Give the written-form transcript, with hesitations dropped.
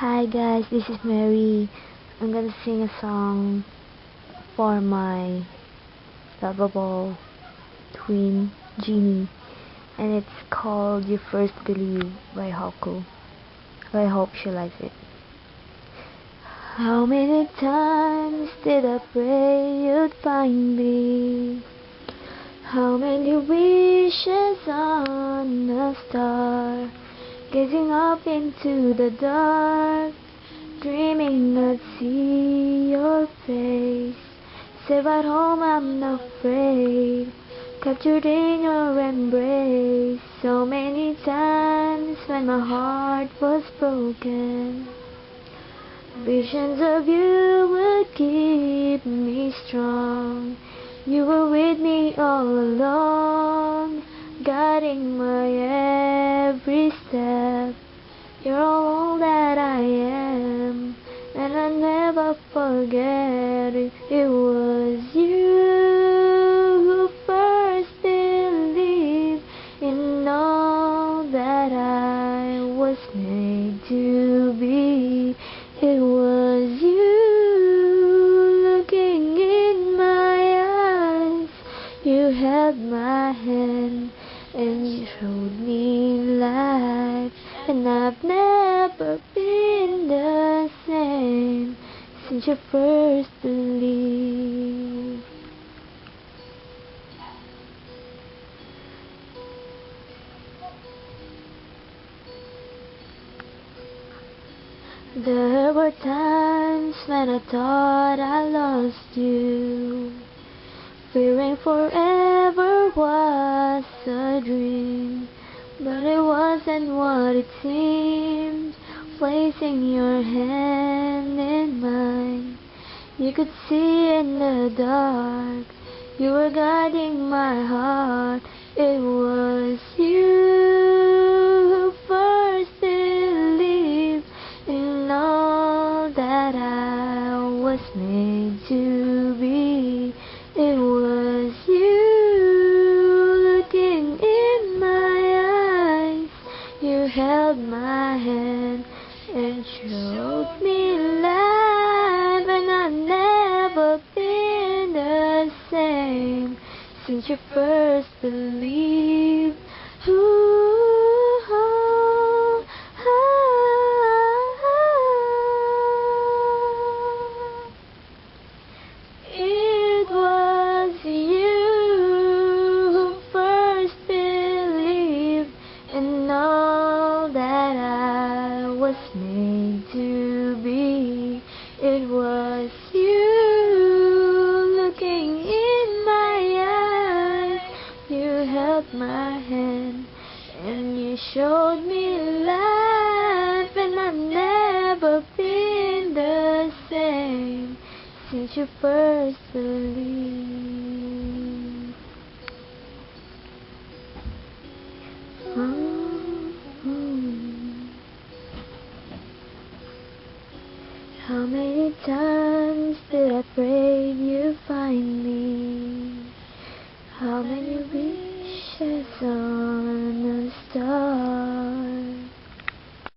Hi guys, this is Mary. I'm gonna sing a song for my lovable twin, Jeannie, and it's called You First Believe by Haku. I hope she likes it. How many times did I pray you'd find me? How many wishes on a star, gazing up into the dark, dreaming I'd see your face. Safe at home, I'm not afraid, captured in your embrace. So many times when my heart was broken, visions of you would keep me strong. You were with me all along, guiding my every step. You're all that I am, and I'll never forget it. It was you who first believed in all that I was made to be. It was you looking in my eyes. You held my hand and you showed me life. And I've never been the same since you first believed. There were times when I thought I lost you, fearing forever was a dream. But it wasn't what it seemed. Placing your hand in mine, you could see in the dark. You were guiding my heart. It was you who first believed in all that I was made to be. It was you looking in my eyes. You held my hand and showed me life, and I've never been the same since you first believed. Ooh, oh, oh. It was you who first believed in all that I was made to be. It was you looking in my eyes. You held my hand and you showed me life, and I've never been the same since you first believed. How many times did I pray you find me? How many wishes on a star?